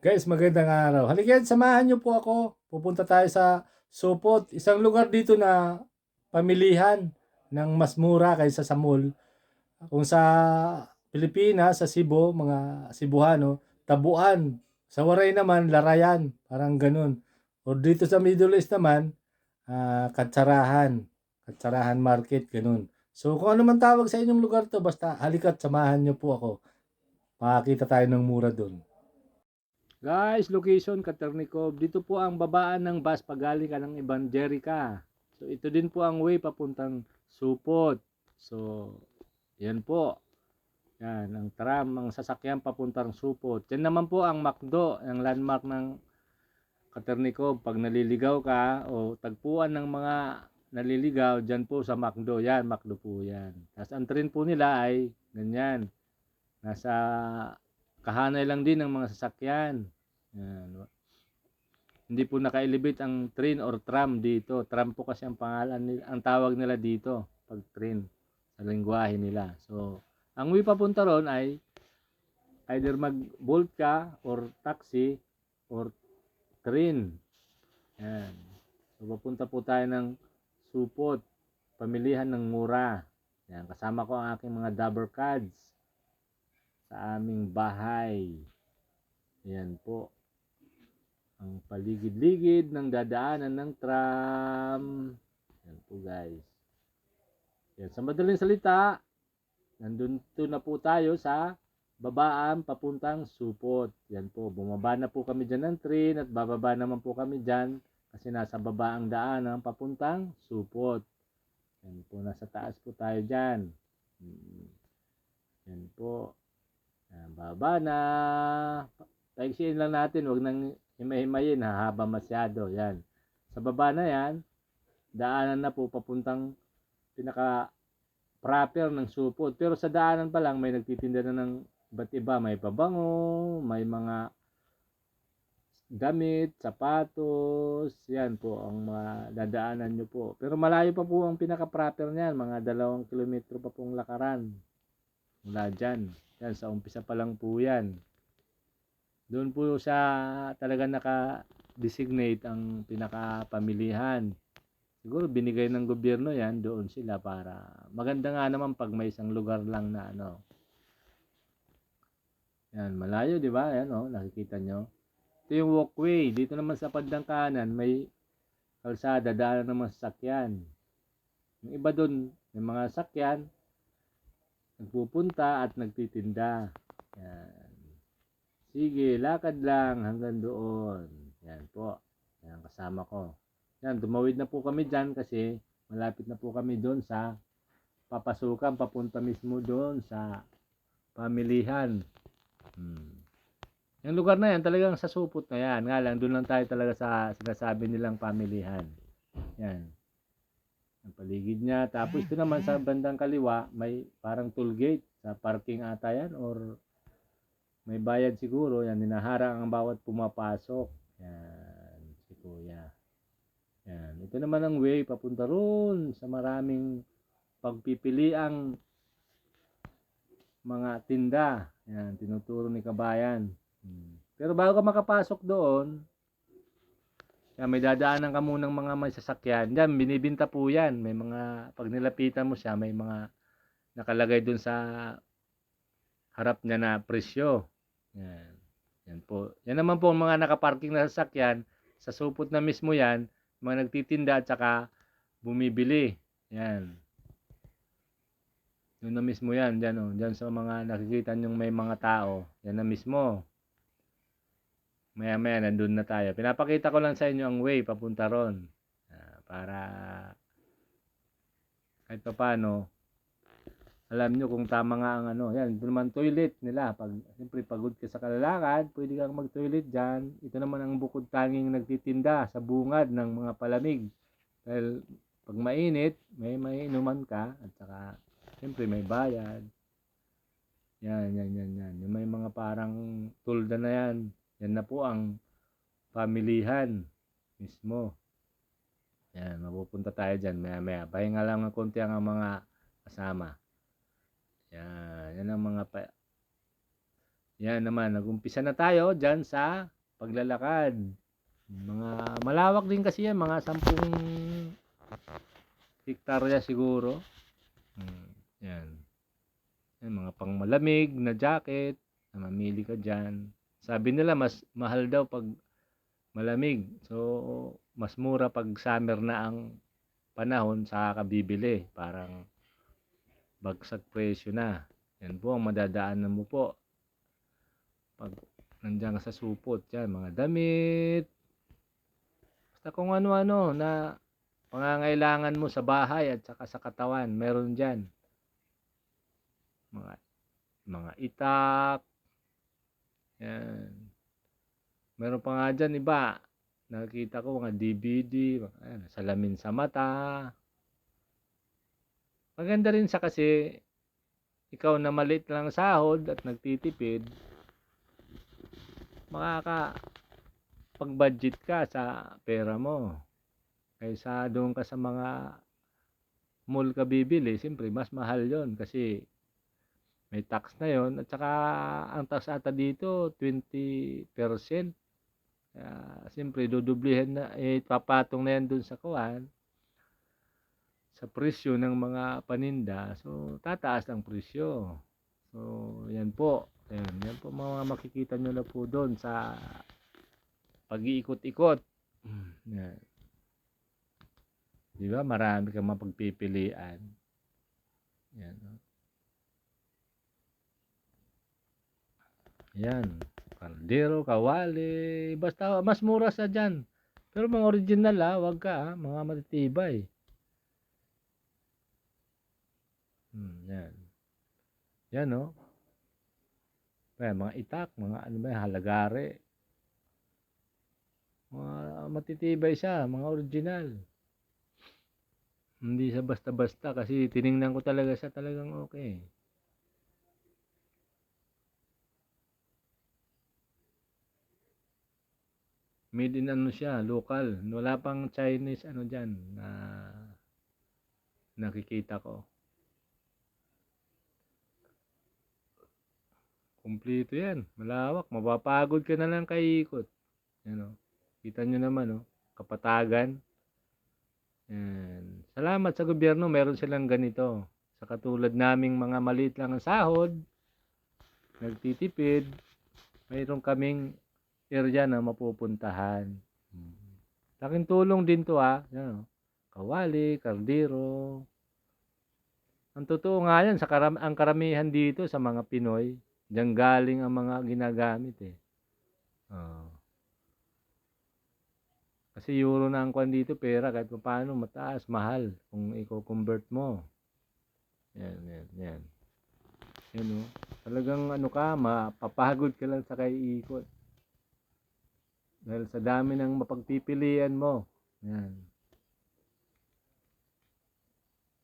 Guys, magandang araw. Halika, samahan niyo po ako. Pupunta tayo sa Supot, isang lugar dito na pamilihan ng mas mura kaysa sa mall. Kung sa Pilipinas, sa Cebu, mga Cebuano, tabuan. Sa Waray naman, larayan. Parang ganun. O dito sa Middle East naman, Katsarahan. Katsarahan Market, ganun. So kung ano man tawag sa inyong lugar to, basta halika't samahan niyo po ako. Makakita tayo ng mura doon. Guys, location Katernikov. Dito po ang babaan ng bus pagaling ka ng Evangelica. So ito din po ang way papuntang Supot. So yan po. Yan ang tram, ang sasakyan papuntang Supot. Yan naman po ang McDo, ang landmark ng Katernikov. Pag naliligaw ka o tagpuan ng mga naliligaw, dyan po sa McDo. Yan, McDo po yan. Tapos ang train po nila ay ganyan. Nasa kahanay lang din ng mga sasakyan. Yan. Hindi po naka-elevate ang train or tram dito. Tram po kasi ang pangalan nila, ang tawag nila dito pag train sa lengguwahe nila. So, ang way papunta ron ay either mag-bolt ka or taxi or train. Yan. So, papunta po tayo ng Supot, pamilihan ng mura. Yan, kasama ko ang aking mga dabber cards sa aming bahay. Yan po. Ang paligid-ligid ng dadaanan ng tram. Yan po guys. Yan, sa madaling salita, nandun na po tayo sa babaan papuntang Supot. Yan po, bumaba na po kami dyan ng train at bababa naman po kami dyan kasi nasa baba ang daanan papuntang Supot. Yan po, nasa taas po tayo dyan. Yan po. Yan, baba na. Taigsiin lang natin, huwag nang himay-himayin, hahaba masyado. Yan. Sa baba na yan, daanan na po papuntang pinaka proper ng Supot. Pero sa daanan pa lang, may nagtitinda na ng iba't iba. May pabango, may mga damit, sapatos. Yan po ang mga dadaanan nyo po. Pero malayo pa po ang pinaka proper niyan. Mga 2 kilometro pa pong lakaran. Mula dyan. Yan, sa umpisa pa lang po yan. Doon po sa talaga naka-designate ang pinakapamilihan. Siguro binigay ng gobyerno yan, doon sila para maganda nga naman pag may isang lugar lang na ano. Yan, malayo, di ba? Yan, oh, nakikita nyo. Ito yung walkway. Dito naman sa padang kanan, may kalsada, daan ng mga sasakyan. Yung iba doon, may mga sasakyan, nagpupunta at nagtitinda. Yan. Sige, lakad lang hanggang doon. Yan po. Yan, kasama ko. Yan, dumawid na po kami dyan kasi malapit na po kami doon sa papasukan, papunta mismo doon sa pamilihan. Yung lugar na yan, talagang sa Supot na yan. Nga lang, doon lang tayo talaga sa sinasabi nilang pamilihan. Yan. Ang paligid niya. Tapos ito naman sa bandang kaliwa, may parang toll gate sa parking ata yan or may bayad siguro. Yan, hinaharang ang bawat pumapasok. Yan, si Kuya. Yan, ito naman ang way papunta roon sa maraming pagpipiliang mga tinda. Yan, tinuturo ni Kabayan. Pero bago ka makapasok doon, yan, may dadaanan ka munang mga may sasakyan. Yan, binibinta po yan. May mga, pag nilapitan mo siya, may mga nakalagay doon sa harap niya na presyo. Yan. Yan po. Yan naman po ang mga nakaparking na sasakyan. Sa Supot na mismo yan, mga nagtitinda at saka bumibili. Yan. Yun na mismo yan. Diyan, oh. Diyan sa mga nakikita nyong may mga tao. Yan na mismo. Maya maya nandun na tayo. Pinapakita ko lang sa inyo ang way papunta ron. Para kahit pa paano, alam nyo kung tama nga ang ano. Yan, ito naman toilet nila. Pag, siyempre, pagod ka sa kalalakad, pwede kang mag-toilet dyan. Ito naman ang bukod tanging nagtitinda sa bungad ng mga palamig. Dahil pag mainit, may inuman ka. At saka, siyempre, may bayad. Yan. Yung may mga parang tulda na yan. Yan na po ang pamilihan mismo. Yan, mapupunta tayo dyan. Maya. Pahinga lang ng konti ang mga kasama. Yan ang mga Yan naman, nag-umpisa na tayo dyan sa paglalakad. Mga malawak din kasi yan, mga 10 hektarya siguro. Yan. Yan, mga pang malamig na jacket, na mamili ka dyan. Sabi nila mas mahal daw pag malamig. So, mas mura pag summer na ang panahon sa kabibili. Parang bagsak presyo na. Yan po ang madadaanan mo po pag nandiyan ka sa supot. Yan, mga damit. Basta kung ano-ano na pangangailangan mo sa bahay at saka sa katawan, meron dyan. Mga itak. Yan. Meron pa nga dyan iba. Nakikita ko mga DVD, salamin sa mata. Maganda rin sa kasi ikaw na maliit lang sahod at nagtitipid, makakapag-budget ka sa pera mo. Kaysa doon ka sa mga mall ka bibili, siyempre mas mahal yon kasi may tax na yon at saka ang tax ata dito 20%. Siyempre dudublihin na, papatong na yan doon sa kuwan, sa presyo ng mga paninda. So tataas ang presyo. So yan po. Yan po mga makikita nyo na po doon sa pag-iikot-ikot. Yan. Di ba? Marami kang mapagpipilian. Yan. Yan. Kaldero, kawali. Basta mas mura sa dyan. Pero mga original wag ka mga matitibay. Yan. Yan no. Kaya mga itak, mga ano ba, halagare. Mga matitibay siya, mga original. Hindi siya basta-basta kasi tiningnan ko talaga siya, talagang okay. Made in ano siya, local. Wala pang Chinese ano dyan na nakikita ko. Kumpleto yan. Malawak. Mapapagod ka na lang kaikot. Yan o. Kita nyo naman o. Kapatagan. Yan. Salamat sa gobyerno. Meron silang ganito. Sa katulad naming mga maliit lang ang sahod. Nagtitipid. Mayroon kaming area na mapupuntahan. Laking tulong din to Yan o. Kawali, kaldero. Ang totoo nga yan. Ang karamihan dito sa mga Pinoy. Diyan galing ang mga ginagamit Kasi euro na ang kwan dito, pera kahit paano mataas, mahal kung i-convert mo. Yan. Yan Talagang ano ka, mapapagod ka lang sa kaiikot. Dahil sa dami ng mapagpipilian mo. Yan.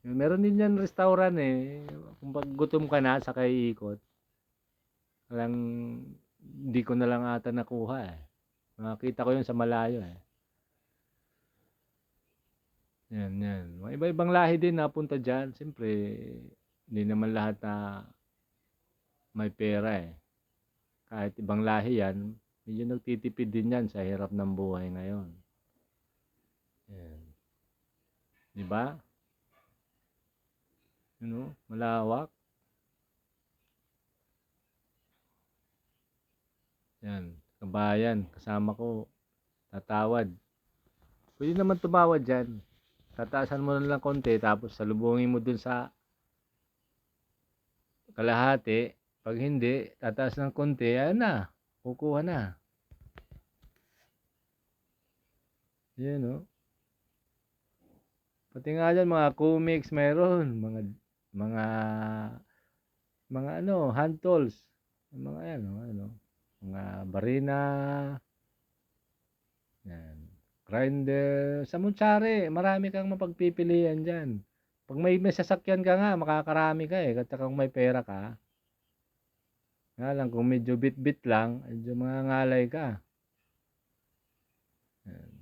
Meron din yan restaurant kung pag gutom ka na sa kaiikot. Walang, hindi ko na lang ata nakuha Nakita ko yun sa malayo Yan. Mga iba-ibang lahi din napunta dyan. Siyempre, hindi naman lahat na may pera Kahit ibang lahi yan, medyo nagtitipid din yan sa hirap ng buhay ngayon. Yan. Diba? Malawak. Yan, kabayan, kasama ko, tatawad. Pwede naman tumawad dyan. Tataasan mo na lang konti, tapos salubungin mo dun sa kalahati. Pag hindi, tataas ng konti, ayan na, kukuha na. Yan Pati nga dyan, mga comics mayroon, mga hand tools. Mga mga barina, yan, grinder, sa Mutsari, marami kang mapagpipilian dyan. Pag may sasakyan ka nga, makakarami ka at kung may pera ka. Nga lang, kung medyo bit-bit lang, medyo mangangalay ka. Yan.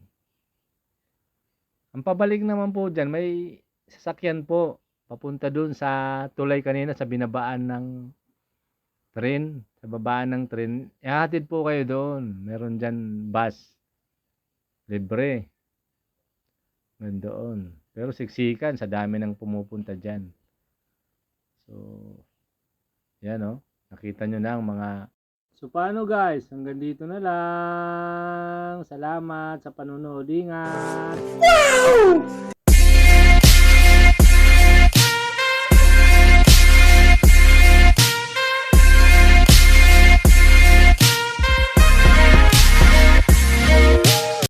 Ang pabalik naman po dyan, may sasakyan po, papunta dun sa tulay kanina sa binabaan ng train, sa babaan ng train, ihahatid po kayo doon. Meron dyan bus, libre, doon. Pero siksikan, sa dami ng pumupunta dyan. So, yan o. Nakita nyo na ang mga... So, paano guys? Hanggang dito na lang. Salamat sa panonood. Ingat! Wow!